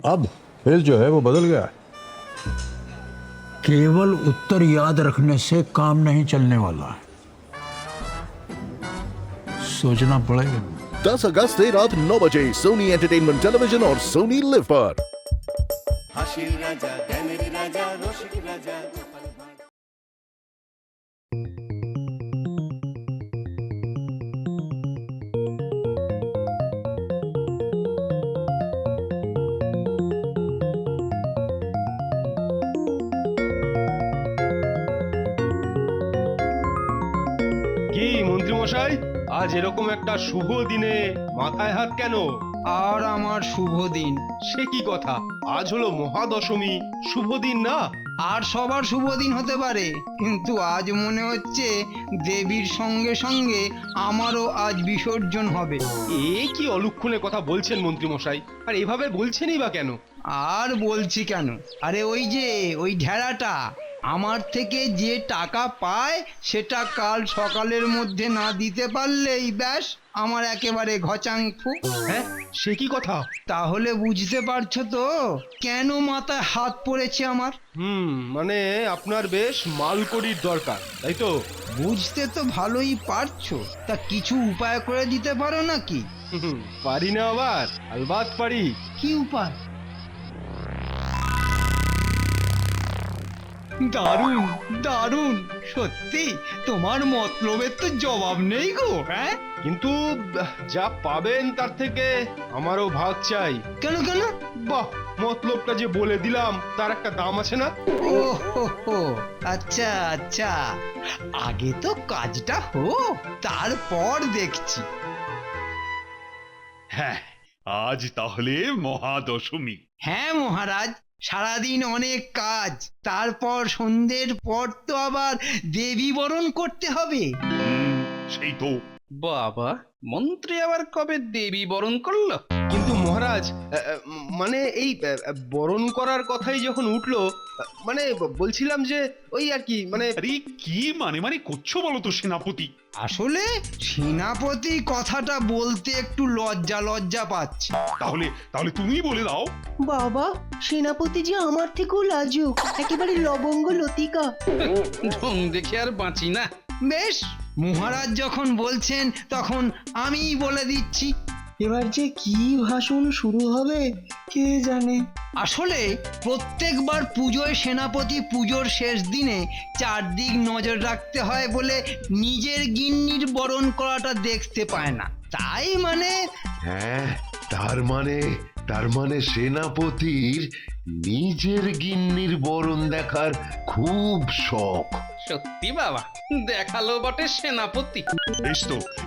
अब फिर जो है वो बदल गया। केवल उत्तर याद रखने से काम नहीं चलने वाला, सोचना पड़ेगा। 10 अगस्त से रात 9 बजे सोनी एंटरटेनमेंट टेलीविजन और सोनी लिव पर। হাসির রাজা জ্ঞানের রাজা রসিক রাজা গোপাল ভাঁড়। কি মন্ত্রী মশাই, আজ এরকম একটা শুভ দিনে মাথায় হাত কেন? আর আমার শুভ দিন। সে কি কথা, আজ হলো মহাদশমী, শুভ দিন না? আর সবার শুভ দিন হতে পারে, কিন্তু আজ মনে হচ্ছে দেবীর সঙ্গে সঙ্গে আমারও আজ বিসর্জন হবে। এ কি অলক্ষণে কথা বলছেন মন্ত্রী মশাই, আর এভাবে বলছেনই বা কেন? আর বলছি কেন, আরে ওই যে ওই ঢেড়াটা আমার থেকে যে টাকা পায় সেটা কাল সকালের মধ্যে না দিতে পারলেই ব্যাস আমার একেবারে ঘচাংফু। হ্যাঁ, সে কি কথা? তাহলে বুঝতে পারছো তো কেন মাথায় হাত পড়েছে আমার? মানে আপনার বেশ মালকড়ির দরকার, তাই তো? বুঝতে তো ভালোই পারছো, তা কিছু উপায় করে দিতে পারো নাকি? পারি না আবার? আলবাত পারি। কি উপায়? দারুণ দারুণ, সত্যি তোমার মতলবের তো জবাব নেই গো। হ্যাঁ, কিন্তু যা পাবেন তার থেকে আমারও ভাগ চাই। কেন কেন? বাহ, মতলবটা যে বলে দিলাম তার একটা দাম আছে না? ও হো, আচ্ছা আচ্ছা, আগে তো কাজটা হোক, তারপর দেখছি। হ্যাঁ, আজ তাহলে মহাদশমী। হ্যাঁ মহারাজ, সারাদিন অনেক কাজ, তারপর সন্ধ্যের পর তো আবার দেবী বরণ করতে হবে। সেই তো। বাবা, মন্ত্রী আবার কবে দেবী বরণ করলো? কিন্তু মহারাজ, মানে এই বরণ করার কথাই যখন উঠলো, মানে বলছিলাম যে ওই আর কি, মানে আরে কি মানে করছো বলো তো সেনাপতি? আসলে সেনাপতি কথাটা বলতে একটু লজ্জা লজ্জা পাচ্ছি। তাহলে তুমি বলে দাও। বাবা, সেনাপতি যে আমার থেকেও লাজুক, একেবারে লবঙ্গ লতিকা। ঢং দেখে আর বাঁচি না। বেশ, মহারাজ যখন বলছেন তখন আমিই বলে দিচ্ছি। এবার যে কি ভাষণ শুরু হবে কে জানে। আসলে প্রত্যেকবার পুজোয় সেনাপতি পুজোর শেষ দিনে চারদিক নজর রাখতে হয় বলে নিজের গিন্নির বরণ করাটা দেখতে পায় না, তাই মানে। হ্যাঁ, তার মানে সেনাপতির নিজের গিন্নির বরণ দেখার খুব শখ। সত্যি বাবা, দেখালো বটে সেনাপতি।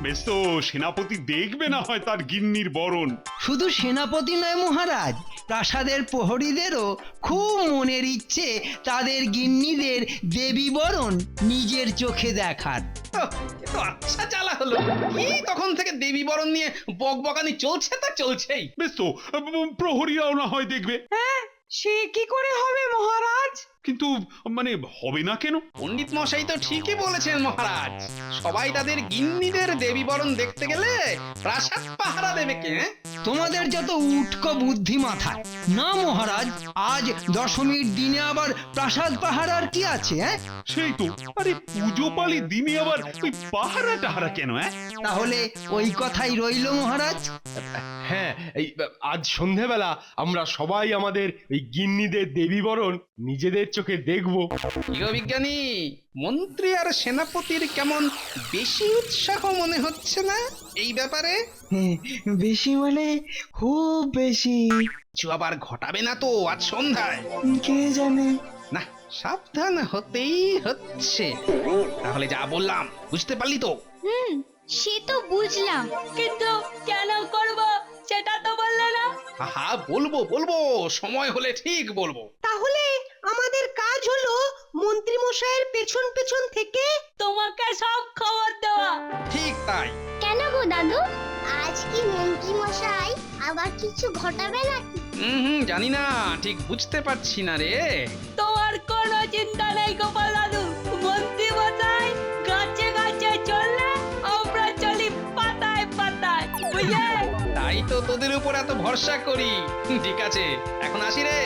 বেশ তো সেনাপতি দেখবে না হয় তার গিন্নির বরণ। শুধু সেনাপতি নয় মহারাজ, প্রাসাদের প্রহরীদেরও খুব মনের ইচ্ছে তাদের গিন্নিদের দেবী বরণ নিজের চোখে দেখার। কিন্তু আচ্ছা জ্বালা হলো, কি তখন থেকে দেবী বরণ নিয়ে বকবকানি চলছে তা চলছেই। বেশ তো, প্রহরীরাও না হয় দেখবে। সে কি করে হবে মহারাজ? কিন্তু মানে হবে না কেন? পণ্ডিত মশাই তো ঠিকই বলেছেন মহারাজ, সবাই তাদের গিন্নিদের দেবী বরণ দেখতে গেলে প্রাসাদ পাহারা দেবে কে? তোমাদের যত উটকো বুদ্ধি মাথায়। না মহারাজ, আজ দশমীর দিনে আবার প্রাসাদ পাহারার কি আছে? হ্যাঁ, সেই তো। আরে পুজো পালি দিনে আবার ওই পাহারা টাহারা কেন? তাহলে ওই কথাই রইল মহারাজ। হ্যাঁ, এই আজ সন্ধেবেলা আমরা সবাই আমাদের এই গিন্নিদের দেবী বরণ নিজেদের চোখে দেখবো। বিজ্ঞানী, মন্ত্রী আর সেনাপতির কেমন বেশি উৎসাহ মনে হচ্ছে না এই ব্যাপারে? বেশি মানে খুব বেশি। কিছু আবার ঘটাবে না তো আজ সন্ধ্যায়? কে জানে। না, সাবধান হতেই হচ্ছে। তাহলে যা বললাম বুঝতে পারলি তো? সে তো বুঝলাম, কিন্তু কেন করব সেটা তো বললে না। হা বলবো, সময় হলে ঠিক বলবো। তাহলে আমাদের কাজ হলো মন্ত্রী মশাইয়ের পেছন পেছন থেকে তোমাকে সব খবর দেওয়া। ঠিক তাই। কেন গো দাদু, আজ কি মন্ত্রী মশাই আবার কিছু ঘটাবে নাকি? জানি না, ঠিক বুঝতে পারছি না রে। তোমার কোনো চিন্তা নেই গোপাল দাদু, মন্ত্রী মশাই গাছে গাছে চললে আমরা চলি পাতায় পাতায়, বুঝলে? তাই তো তোদের তোদের উপর এত ভরসা করি। ঠিক আছে, এখন আসি রে।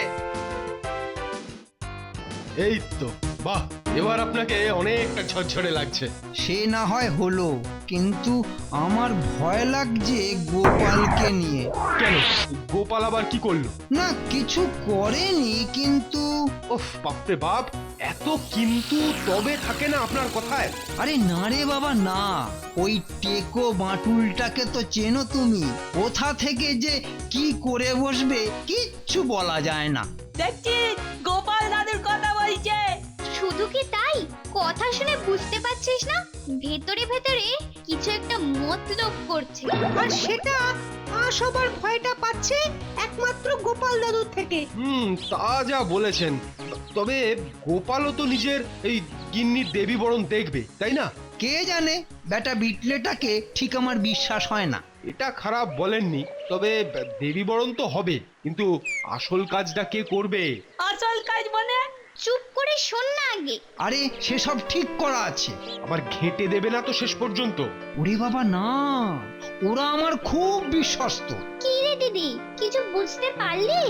এই তো, বাহ, এবার আপনাকে অনেকটা ঝরঝরে লাগছে। সে না হয় হলো, কিন্তু আমার ভয় লাগছে গোপালকে নিয়ে। কেন, গোপাল আবার কি করলো? না কিছু করেনি, কিন্তু ওফ, বাপরে বাপ, এত কিন্তু তবে থাকে না আপনার কথায়। আরে না রে বাবা না, ওই টেকো বাঁটুলটাকে তো চেনো তুমি, কোথা থেকে যে কি করে বসবে কিচ্ছু বলা যায় না। দেখছিস গোপাল দাদুর কথা বলছে। শুধু কি তাই, কথা শুনে বুঝতে পারছিস না ভেতরে ভেতরে কিছু একটা মতলব করছে। আর সেটা সবার ভয়টা পাচ্ছে একমাত্র গোপাল দাদুর থেকে। তা যা বলেছেন। তবে গোপালও তো নিজের এই গিন্নির দেবী বরণ দেখবে, তাই না? কে জানে, বেটা বিটলেটাকে ঠিক আমার বিশ্বাস হয় না। এটা খারাপ বলেননি, তবে দেবী বরণ তো হবে, কিন্তু আসল কাজটা কে করবে? আসল কাজ মানে? চুপ করে শোন না আগে। আরে সেসব ঠিক করা আছে। আবার ঘেঁটে দেবে না তো শেষ পর্যন্ত? ওরে বাবা না, ওরা আমার খুব বিশ্বস্ত। কি রে দিদি, কিছু বুঝতে পারলি?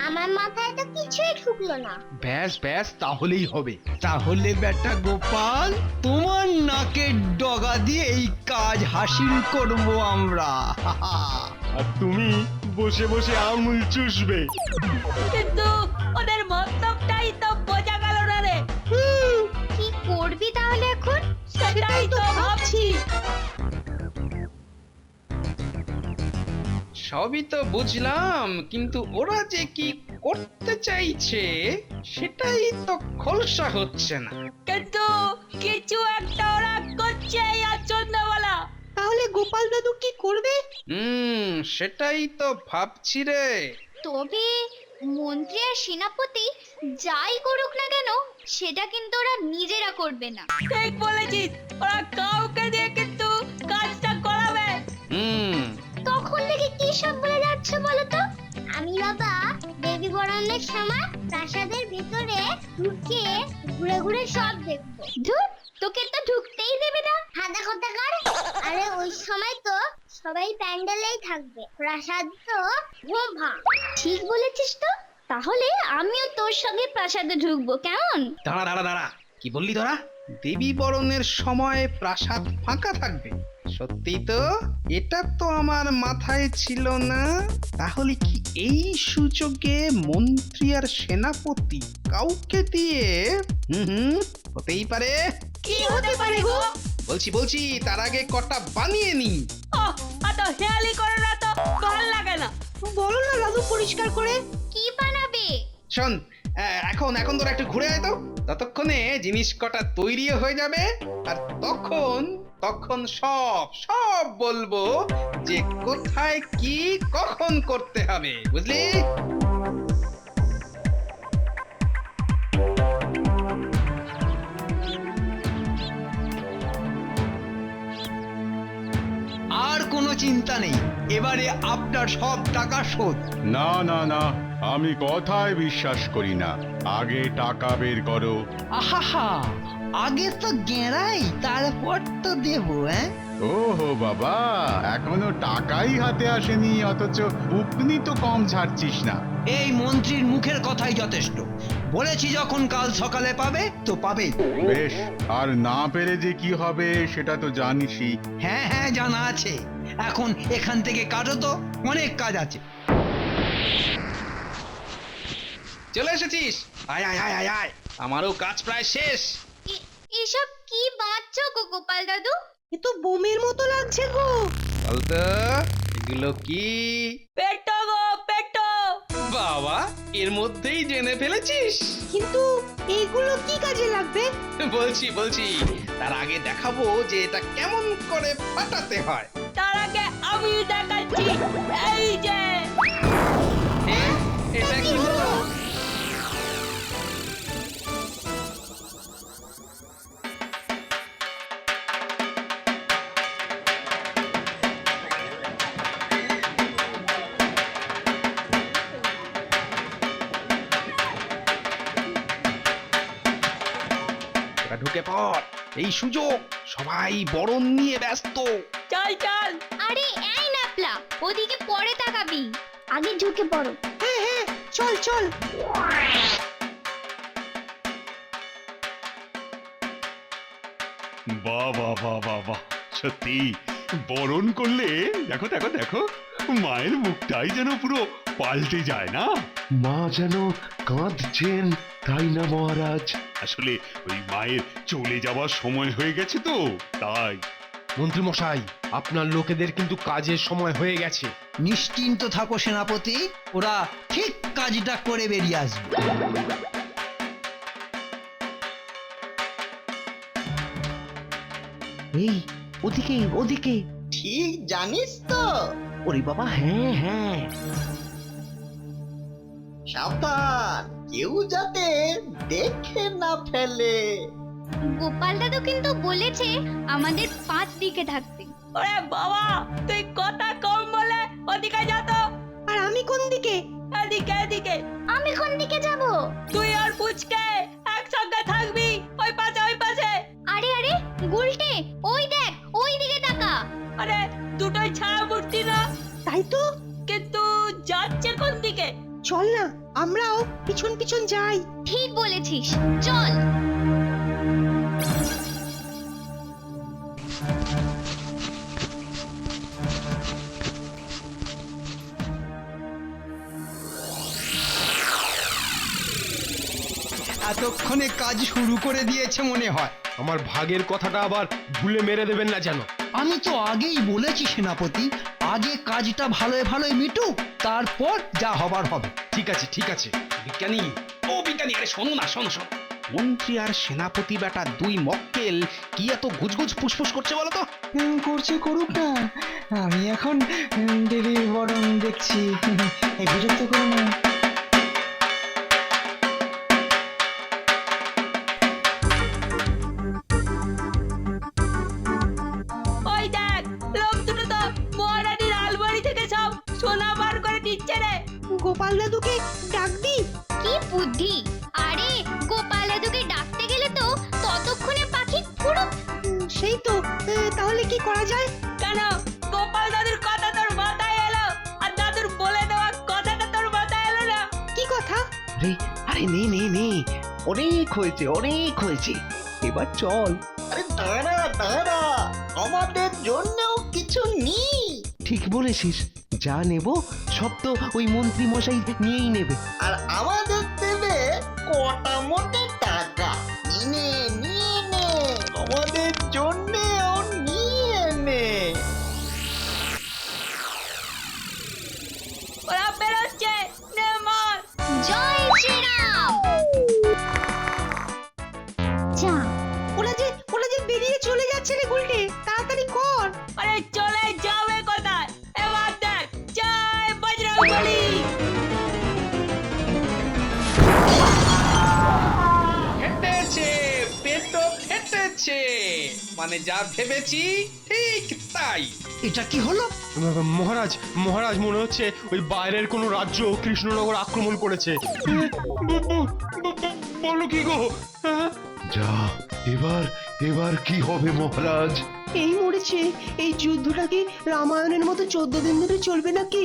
আমার মাথায় তো কিছুই ঢুকলো না। ব্যাস ব্যাস, তাহলেই হবে। তাহলে বেটা গোপাল, তোমার নাকের ডগা দিয়ে এই কাজ হাসিল করব আমরা। আর তুমি বসে বসে আঙুল চুষবে। কিন্তু ওদের মতলবটাই তো বোঝা গেল না রে। কি করবি তাহলে এখন? সেটাই তো ভাবছি। সবই তো বুঝলাম, কিন্তু ওরা যে কি করতে চাইছে সেটাই তো খোলসা হচ্ছে না। কিন্তু কিছু একটা ওরা করছে আর সন্ধ্যাবেলা। তাহলে গোপাল দাদু কি করবে? সেটাই তো ভাবছি রে। তবে মন্ত্রী আর সেনাপতি যাই করুক না কেন, সেটা কিন্তু ওরা নিজেরা করবে না। ঠিক বলেছিস, ওরা কাউকে দিয়ে কিন্তু কাজটা করাবে। তখন থেকে কি সব বলে যাচ্ছে বলো তো? আমি বাবা দেবী বরণের সময় প্রাসাদের ভিতরে ঢুকে ঘুরে ঘুরে সব দেখবো। ধুর, তোকে তো ঢুকতেই দেবে না, হাদা কথা কর। আরে ওই সময় তো সবাই প্যান্ডেলেই থাকবে, প্রাসাদ তো ভোভা। ঠিক বলেছিস তো, তাহলে আমিও তোর সঙ্গে প্রাসাদে ঢুকবো, কেমন? দাঁড়া দাঁড়া দাঁড়া, কি বললি তোরা? দেবী বরণের সময় প্রাসাদ ফাঁকা থাকবে? সত্যি তো, এটা তো আমার মাথায় ছিল না। তাহলে কি এই সুযোগে মন্ত্রী আর সেনাপতি কাউকে দিয়ে হতেই পারে। কি হতে পারে গো? বলছি তার আগে কটা বানিয়ে নি। এত হেয়ালি করে না তো ভালো লাগে না। বলো না দাদু পরিষ্কার করে। কি বানাবে? শোন, এখন তোরা একটু ঘুরে আয় তো, ততক্ষণে জিনিস কটা তৈরিও হয়ে যাবে। আর তখন সব বলবো যে কোথায় কি কখন করতে হবে, বুঝলি? আর কোনো চিন্তা নেই, এবারে আপনার সব টাকা শোধ। না না না, আমি কথায় বিশ্বাস করি না। আগে টাকা বের করো। আহা, আগে তো গেঁড়াই, তারপর তো দেবো। ওহো বাবা, এখনো টাকাই হাতে আসেনি, অথচ বুকনি তো কম ছাড়ছিস না। এই মন্ত্রীর মুখের কথাই যথেষ্ট। বলেছি যখন কাল সকালে পাবে তো পাবে। বেশ, আর না পেরে যে কি হবে সেটা তো জানিসই। হ্যাঁ জানা আছে। এখন এখান থেকে কাটো তো, অনেক কাজ আছে। চলে এসেছিস? আয় আয় আয় আয় আয়, আমারও কাজ প্রায় শেষ। এসব কি বাঁচছো গো গোপাল দাদু? এ তো বোমের মতো লাগছে গো। বলতো এগুলো কি? পেটো গো পেটো। বাবা, এর মধ্যেই জেনে ফেলেছিস? কিন্তু এগুলো কি কাজে লাগবে? বলছি, তার আগে দেখাবো যে এটা কেমন করে ফাটাতে হয়। তার আগে আমি দেখাচ্ছি, এই যে। এটা কি হলো? ঢুকে পড়, এই সুযোগ। সবাই বরণ নিয়ে ব্যস্ত। চল চল। আরে এই না শাপলা, ওদিকে পরে তাকাবি, আগে ঢুকে পড়ো। হ্যাঁ হ্যাঁ, চল চল। বাহ বাহ বাহ বাহ বাহ, সত্যি বরণ করলে দেখো দেখো দেখো, মায়ের মুখটাই যেন পুরো পাল্টে যায় না? মা যেন কাঁদছেন, তাই না মহারাজ? আসলে ওই মায়ের চলে যাওয়ার সময় হয়ে গেছে তো, তাই। মন্ত্রী মশাই, আপনার লোকেদের কিন্তু কাজের সময় হয়ে গেছে। নিশ্চিন্ত থাকো সেনাপতি, ওরা ঠিক কাজটা করে বেরিয়ে আসবে। এই ওদিকে ওদিকে। ঠিক জানিস তো? ওরে বাবা, হ্যাঁ হ্যাঁ। সাবধান, কেউ যাতে দেখে না ফেলে। গোপাল দাদু কিন্তু বলেছে আমাদের 5 দিকে থাকতে। ওরে বাবা, তুই কথা কম বলে ওদিকে যা তো। আর আমি কোন দিকে? এদিকে এদিকে। আমি কোন দিকে যাব? তুই আর পুচকে একসঙ্গে থাকবি ওই পাশে ওই পাশে। আরে আরে গুলটে, ওই দেখ, ওই দিকে তাকা। আরে দুটোই ছায়া মূর্তি না? তাই তো, কিন্তু যাচ্ছে কোন দিকে? চল না, আমরাও পিছন পিছন যাই। ঠিক বলেছিস, চল। এতক্ষণে কাজ শুরু করে দিয়েছে মনে হয়। আমার ভাগের কথাটা আবার ভুলে মেরে দেবেন না যেন। আমি তো আগেই বলেছি সেনাপতি, আগে কাজটা ভালোই ভালোই মিটুক, তারপর যা হবার হবে। ঠিক আছে ঠিক আছে। বিজ্ঞানী, ও বিজ্ঞানী, আরে শোনো না, শোনো শোনো। মন্ত্রী আর সেনাপতি বেটা দুই মক্কেল কি এত গুজগুজ ফুসফুস করছে বলো তো? করছে করুক না, আমি এখন দেবীর বরণ দেখছি। বিরক্ত করো না। ওই দেখ, লোক দুটো তো মহারানীর আলমারি থেকে সব সোনা বার করে দিচ্ছে রে। গোপাল দাদুকে ডাক দি। কি বুদ্ধি! আরে গোপাল দাদুকে ডাকতে গেলে তো ততক্ষণে পাখি ফুরুক। সেই তো, তাহলে কি করা যায়? কেন, গোপাল দাদুর কথা তোর মাথায় এলো, আর দাদুর বলে দেওয়া কথাটা তোর মাথায় এলো না? কি কথা? আরে আরে নে নে নে, অনেক হয়েছে অনেক হয়েছে, এবার চল। আরে দাঁড়া দাঁড়া, আমাদের জন্যও কিছু নেই। ঠিক বলেছিস, যা নেব সব তো ওই মন্ত্রী মশাই নিয়েই নেবে। আর আমাদের দেবে কটা মোটে টাকা। নিয়ে নিয়ে নে, আমাদের জন্যেও নিয়ে নে। ওরা বেরোচ্ছে, নে মার। জয় শ্রীরাম। যা, ওরা যে বেরিয়ে চলে যাচ্ছে রে গুলটে, তাড়াতাড়ি কর। আরে চলে যাবে কোথায়? এবার দেখ, জয় বজরংবলী। ফেটেছে, পেটও ফেটেছে, মানে যা ভেবেছি ঠিক তাই। এটা কি হলো? মহারাজ মহারাজ, মনে হচ্ছে ওই বাইরের কোনো রাজ্য কৃষ্ণনগর আক্রমণ করেছে। বলো কি গো? যা, এবার এবার কি হবে মহারাজ? এই মরেছে, এই যুদ্ধটা কি রামায়ণের মতো 14 দিন ধরে চলবে নাকি?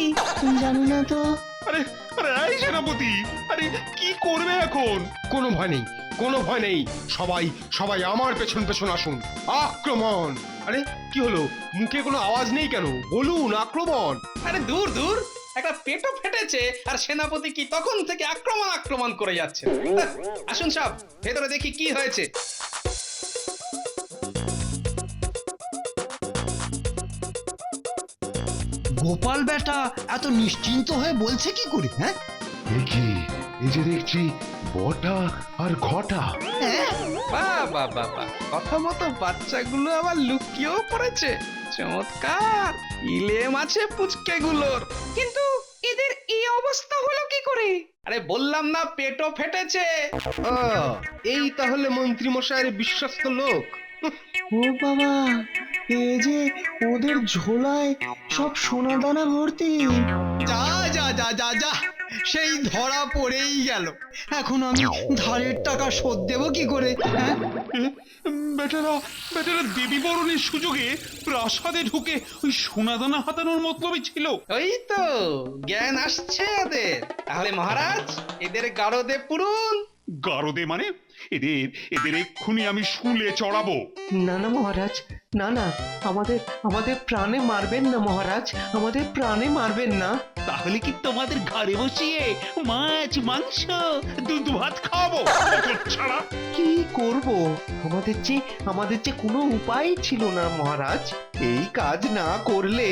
জানি না তো। আরে আরে এই সেনাপতি, আরে কি করবে এখন? কোনো ভয় নেই, কোনো ভয় নেই। সবাই সবাই আমার পেছন পেছন আসুন, আক্রমণ! আরে কি হলো, মুখে কোনো আওয়াজ নেই কেন? বলুন আক্রমণ। আরে দূর দূর, একটা পেটও ফেটেছে আর সেনাপতি কি তখন থেকে আক্রমণ আক্রমণ করে যাচ্ছে। আসুন সব ভেতরে দেখি কি হয়েছে। গোপাল বেটা এত নিশ্চিন্ত হয়ে বলছে কি করে? হ্যাঁ, এ কি, এই যে দেখছি বটা আর ঘটা। বাহ বাহ বাহ বাহ, কথা মতো বাচ্চাগুলো আবার লুকিয়েও পড়েছে। চমৎকার, ইলে মাছে পুচকে গুলোর। কিন্তু এদের এই অবস্থা হলো কি করে? আরে বললাম না, পেটও ফেটেছে। এই তাহলে মন্ত্রী মশাইয়ের বিশ্বস্ত লোক। ও বাবা, এই যে ওদের ঝোলায় সব সোনা দানা ভর্তি। যা যা যা যা যা, সেই ধরা পড়েই গেল। এখন আমি ধারের টাকা শোধ দেবো কি করে? হ্যাঁ, বেটারা বেটারা দেবী বরণের সুযোগে প্রাসাদে ঢুকে ওই সোনাদানা হাতানোর মতলবই ছিল। ওই তো জ্ঞান আসছে ওদের। তাহলে মহারাজ এদের গারদে পুরুন। গারদে মানে? এদের এদের এক্ষুনি আমি শুলে চড়াবো। না না মহারাজ, না না, আমাদের আমাদের প্রাণে মারবেন না মহারাজ, আমাদের প্রাণে মারবেন না। তাহলে কি তোমাদের ঘরে বসিয়ে মাছ মাংস দুধ ভাত খাওয়াবো? ছাড়া কি করব? আমাদের যে কোনো উপায় ছিল না মহারাজ। এই কাজ না করলে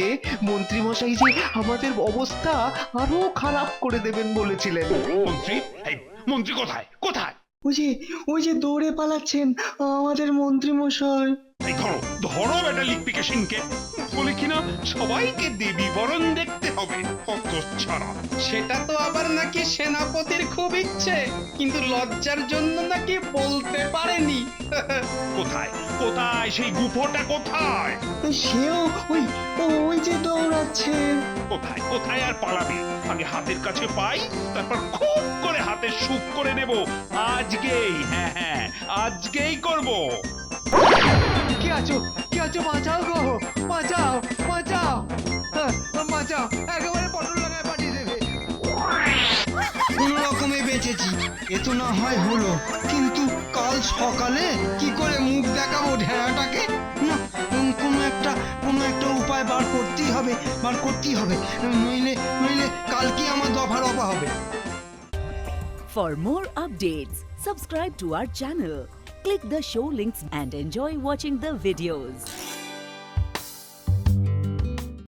মন্ত্রী মশাই যে আমাদের অবস্থা আরো খারাপ করে দেবেন বলেছিলেন। মন্ত্রী, এই মন্ত্রী কোথায় কোথায়? ওই যে দৌড়ে পালাচ্ছেন আমাদের মন্ত্রী মশাই। এই ধরো ধরো বেটা লিপিকে সিংকে, বলে কিনা সবাইকে দেবী বরণ দেখতে হবে। ছাড়া সেটা তো আবার নাকি সেনাপতির খুব ইচ্ছে, কিন্তু লজ্জার জন্য নাকি বলতে পারেনি। কোথায় কোথায় সেই গুফোটা কোথায়? সেও ওই যে দৌড়াচ্ছে। কোথায় কোথায় আর পালাবে? আগে হাতের কাছে পাই, তারপর খুব করে হাতের সুখ করে নেব আজকেই। হ্যাঁ হ্যাঁ, আজকেই করব। কি আছো বাঁচাও গো, বাঁচাও বাঁচাও বাঁচাও, একেবারে পটল লাগায় পাঠিয়ে দেবে। কোন রকমে বেঁচেছি, এ তো না হয় হলো, কিন্তু কাল সকালে কি করে মুখ দেখাবো ঢেড়াটাকে? না, কোনো একটা উপায় বার করতেই হবে, নইলে কালকে আমার দফা রফা হবে। For more updates, subscribe to our channel, click the show links and enjoy watching the videos.